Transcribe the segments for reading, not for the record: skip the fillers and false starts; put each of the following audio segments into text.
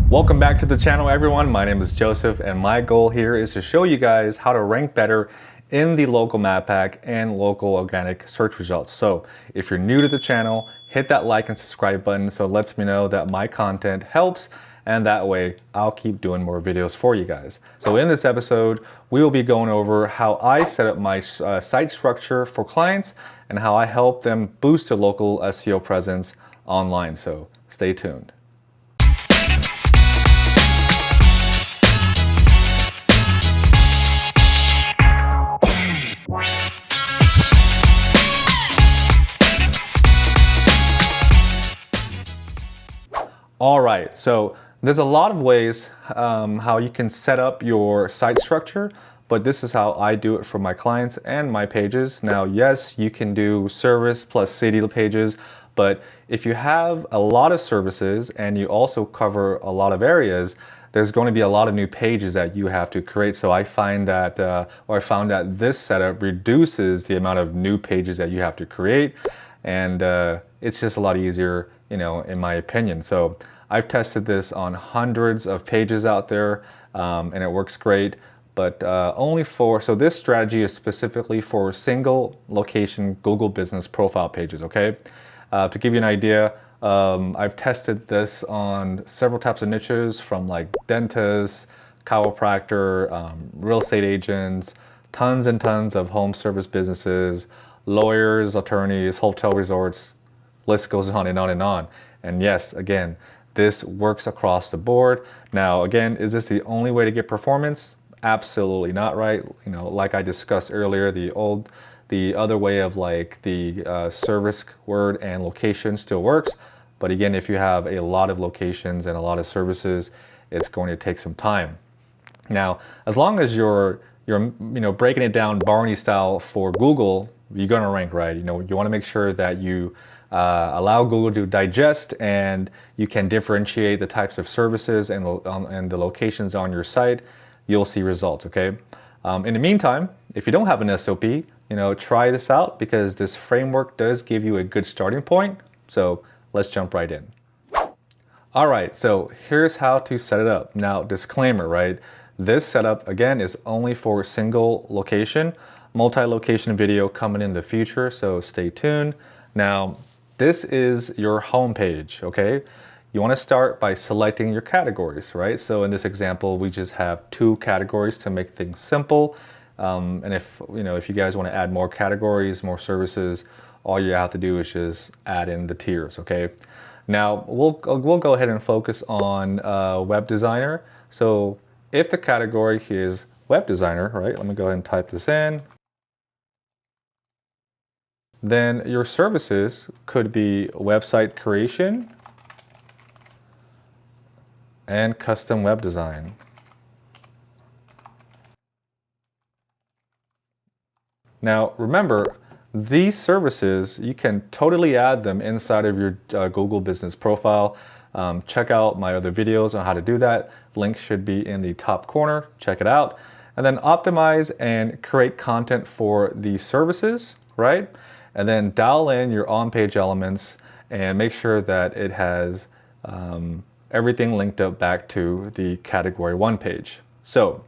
Welcome back to the channel, everyone. My name is Joseph, and my goal here is to show you guys how to rank better in the local map pack and local organic search results. So if you're new to the channel, hit that like and subscribe button so it lets me know that my content helps, and that way I'll keep doing more videos for you guys. So in this episode, we will be going over how I set up my site structure for clients and how I help them boost their local SEO presence online. So stay tuned. All right, so there's a lot of ways how you can set up your site structure, but this is how I do it for my clients and my pages. Now, yes, you can do service plus city pages, but if you have a lot of services and you also cover a lot of areas, there's going to be a lot of new pages that you have to create. So I find that, I found that this setup reduces the amount of new pages that you have to create, and it's just a lot easier, in my opinion. So I've tested this on hundreds of pages out there, and it works great, but so this strategy is specifically for single location Google Business Profile pages, okay? To give you an idea, I've tested this on several types of niches, from like dentists, chiropractor, real estate agents, tons and tons of home service businesses, lawyers, attorneys, hotel resorts, list goes on and on and on. And yes, again, this works across the board. Now, again, is this the only way to get performance? Absolutely not, right? Like I discussed earlier, the other way of like the service word and location still works. But again, if you have a lot of locations and a lot of services, it's going to take some time. Now, as long as you're breaking it down Barney style for Google, you're going to rank right. You want to make sure that you allow Google to digest, and you can differentiate the types of services and the locations on your site. You'll see results, okay? In the meantime, if you don't have an SOP, try this out, because this framework does give you a good starting point. So let's jump right in. All right, so here's how to set it up. Now, disclaimer, right? This setup, again, is only for single location. Multi-location video coming in the future, so stay tuned. Now, this is your home page, okay? You want to start by selecting your categories, right? So in this example, we just have 2 categories to make things simple. And if you guys want to add more categories, more services, all you have to do is just add in the tiers, okay? Now, we'll go ahead and focus on web designer. So if the category is web designer, right? Let me go ahead and type this in. Then your services could be website creation and custom web design. Now, remember, these services, you can totally add them inside of your Google Business Profile. Check out my other videos on how to do that. Link should be in the top corner. Check it out. And then optimize and create content for the services, right? And then dial in your on-page elements and make sure that it has everything linked up back to the category 1 page. So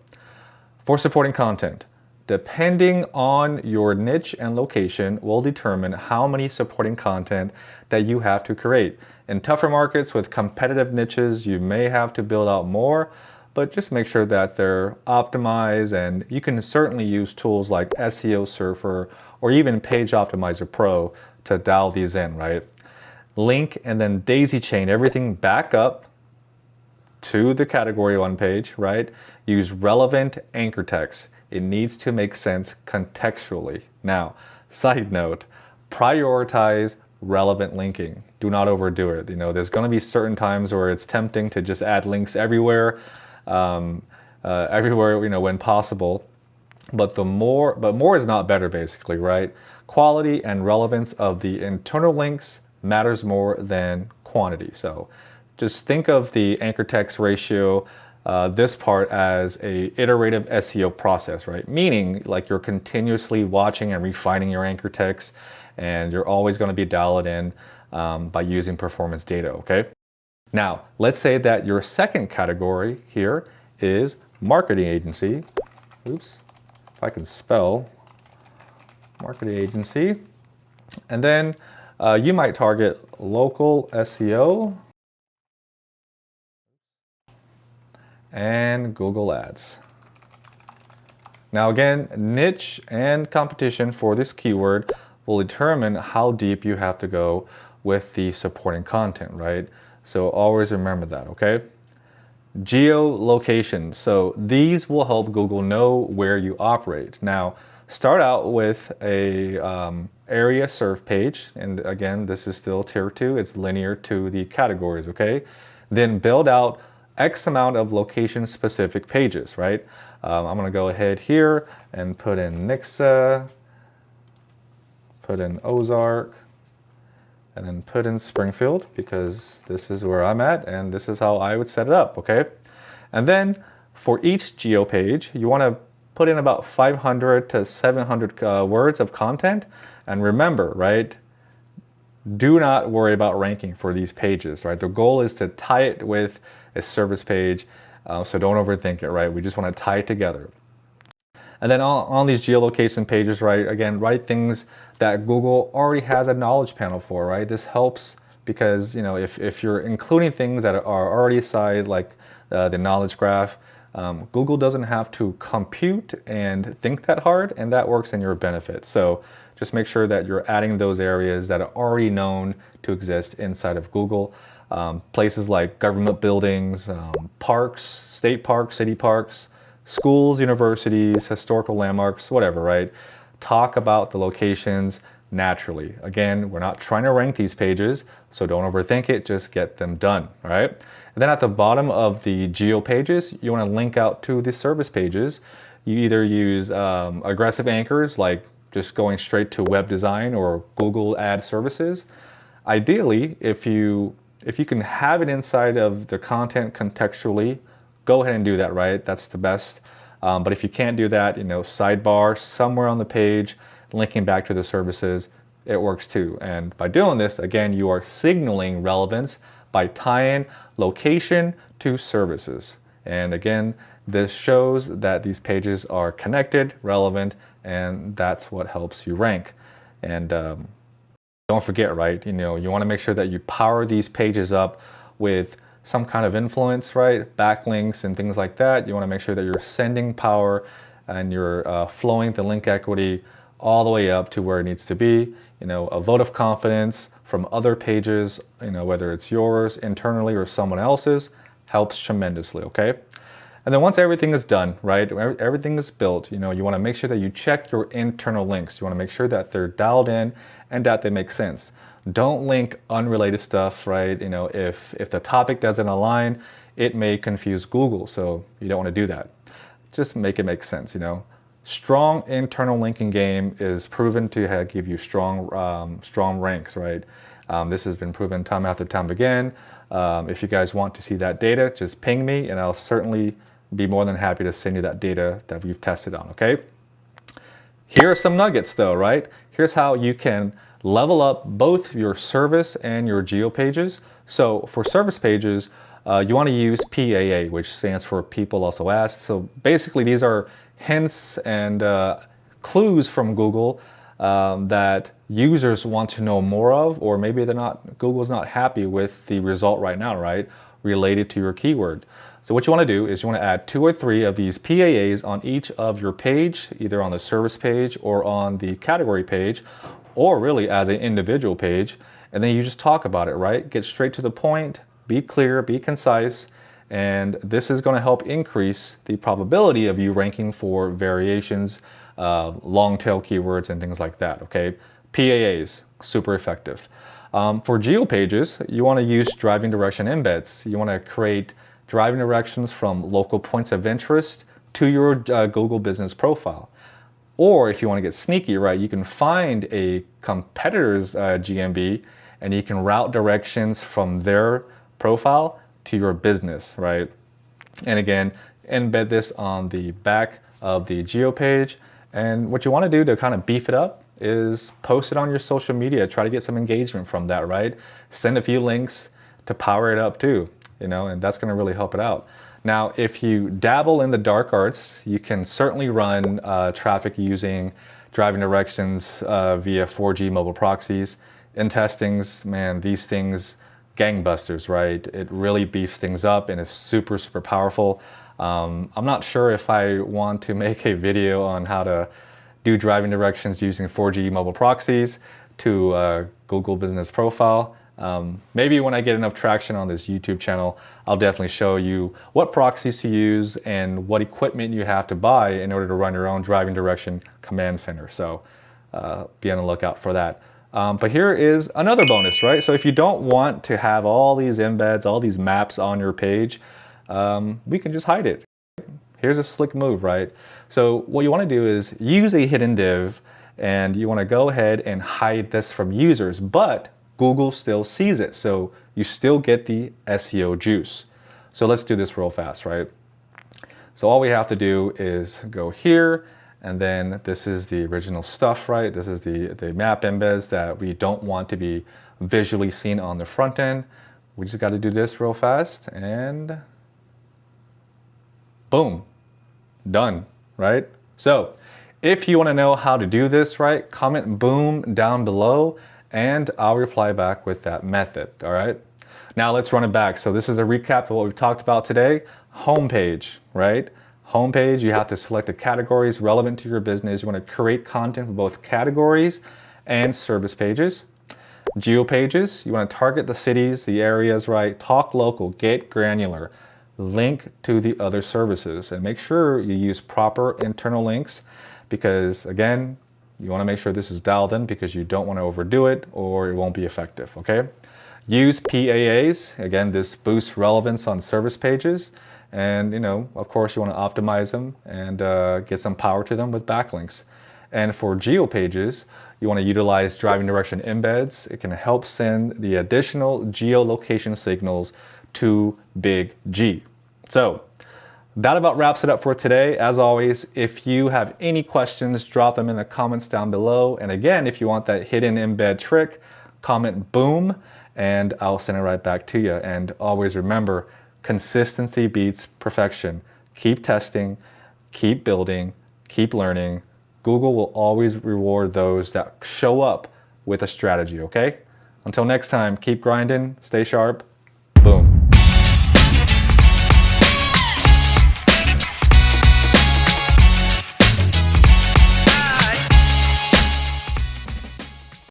for supporting content, depending on your niche and location will determine how many supporting content that you have to create. In tougher markets with competitive niches, you may have to build out more, but just make sure that they're optimized, and you can certainly use tools like SEO Surfer or even Page Optimizer Pro to dial these in, right? Link and then daisy chain everything back up to the category 1 page, right? Use relevant anchor text. It needs to make sense contextually. Now, side note, prioritize relevant linking. Do not overdo it. There's going to be certain times where it's tempting to just add links everywhere, when possible. But more is not better, basically, right? Quality and relevance of the internal links matters more than quantity. So just think of the anchor text ratio, this part, as a iterative SEO process, right? Meaning, like, you're continuously watching and refining your anchor text, and you're always going to be dialed in by using performance data, okay? Now, let's say that your second category here is marketing agency. Oops, if I can spell marketing agency. And then you might target local SEO and Google Ads. Now again, niche and competition for this keyword will determine how deep you have to go with the supporting content, right? So always remember that, okay? Geolocation. So these will help Google know where you operate. Now, start out with a area serve page. And again, this is still tier 2. It's linear to the categories, okay? Then build out X amount of location specific pages, right? I'm going to go ahead here and put in Nixa, put in Ozark, and then put in Springfield because this is where I'm at and this is how I would set it up, okay? And then for each geo page, you want to put in about 500 to 700 words of content. And remember, right, do not worry about ranking for these pages, right? The goal is to tie it with a service page, so don't overthink it, right? We just want to tie it together. And then on these geolocation pages, right, again, write things that Google already has a knowledge panel for, right? This helps because, you know, if you're including things that are already cited, like the knowledge graph, Google doesn't have to compute and think that hard, and that works in your benefit. So just make sure that you're adding those areas that are already known to exist inside of Google. Places like government buildings, parks, state parks, city parks, schools, universities, historical landmarks, whatever, right? Talk about the locations naturally. Again, we're not trying to rank these pages, so don't overthink it, just get them done, all right? And then at the bottom of the geo pages, you want to link out to the service pages. You either use aggressive anchors, like just going straight to web design or Google ad services. Ideally, if you can have it inside of the content contextually, go ahead and do that, right? That's the best. But if you can't do that, you know, sidebar somewhere on the page, linking back to the services, it works too. And by doing this, again, you are signaling relevance by tying location to services. And again, this shows that these pages are connected, relevant, and that's what helps you rank. And don't forget, right, you know, you want to make sure that you power these pages up with some kind of influence, right? Backlinks and things like that. You want to make sure that you're sending power and you're flowing the link equity all the way up to where it needs to be. You know, a vote of confidence from other pages, you know, whether it's yours internally or someone else's, helps tremendously, okay? And then once everything is done, right, everything is built, you know, you want to make sure that you check your internal links. You want to make sure that they're dialed in and that they make sense. Don't link unrelated stuff, right? You know, if the topic doesn't align, it may confuse Google, so you don't want to do that. Just make it make sense, you know. Strong internal linking game is proven to give you strong ranks, right? This has been proven time after time again. If you guys want to see that data, just ping me and I'll certainly be more than happy to send you that data that we've tested on, okay? Here are some nuggets though, right? Here's how you can level up both your service and your geo pages. So for service pages, you want to use PAA, which stands for People Also Asked. So basically these are hints and clues from Google that users want to know more of, or maybe Google's not happy with the result right now, right? Related to your keyword. So what you want to do is you want to add 2 or 3 of these PAAs on each of your page, either on the service page or on the category page, or really as an individual page. And then you just talk about it, right? Get straight to the point, be clear, be concise, and this is going to help increase the probability of you ranking for variations, long tail keywords and things like that, okay? PAAs, super effective. For geo pages, you want to use driving direction embeds. You want to create driving directions from local points of interest to your Google business profile. Or if you want to get sneaky, right, you can find a competitor's GMB and you can route directions from their profile to your business, right? And again, embed this on the back of the geo page. And what you want to do to kind of beef it up is post it on your social media. Try to get some engagement from that, right? Send a few links. to power it up too, and that's going to really help it out. Now, if you dabble in the dark arts, you can certainly run traffic using driving directions via 4G mobile proxies. In testings, man, these things, gangbusters, right? It really beefs things up and is super, super powerful. I'm not sure if I want to make a video on how to do driving directions using 4G mobile proxies to Google Business Profile. Maybe when I get enough traction on this YouTube channel, I'll definitely show you what proxies to use and what equipment you have to buy in order to run your own driving direction command center. So be on the lookout for that. But here is another bonus, right? So if you don't want to have all these embeds, all these maps on your page, we can just hide it. Here's a slick move, right? So what you want to do is use a hidden div, and you want to go ahead and hide this from users, but Google still sees it. So you still get the SEO juice. So let's do this real fast, right? So all we have to do is go here, and then this is the original stuff, right? This is the map embeds that we don't want to be visually seen on the front end. We just got to do this real fast, and boom, done, right? So if you want to know how to do this, right, comment boom down below, and I'll reply back with that method, all right? Now let's run it back. So this is a recap of what we've talked about today. Homepage, right? Homepage, you have to select the categories relevant to your business. You want to create content for both categories and service pages. Geo pages, you want to target the cities, the areas, right? Talk local, get granular, link to the other services, and make sure you use proper internal links, because again, you want to make sure this is dialed in because you don't want to overdo it or it won't be effective, okay? Use PAAs. Again, this boosts relevance on service pages. And, of course, you want to optimize them and get some power to them with backlinks. And for geo pages, you want to utilize driving direction embeds. It can help send the additional geolocation signals to Big G. So that about wraps it up for today. As always, if you have any questions, drop them in the comments down below. And again, if you want that hidden embed trick, comment boom, and I'll send it right back to you. And always remember, consistency beats perfection. Keep testing, keep building, keep learning. Google will always reward those that show up with a strategy, okay? Until next time, keep grinding, stay sharp,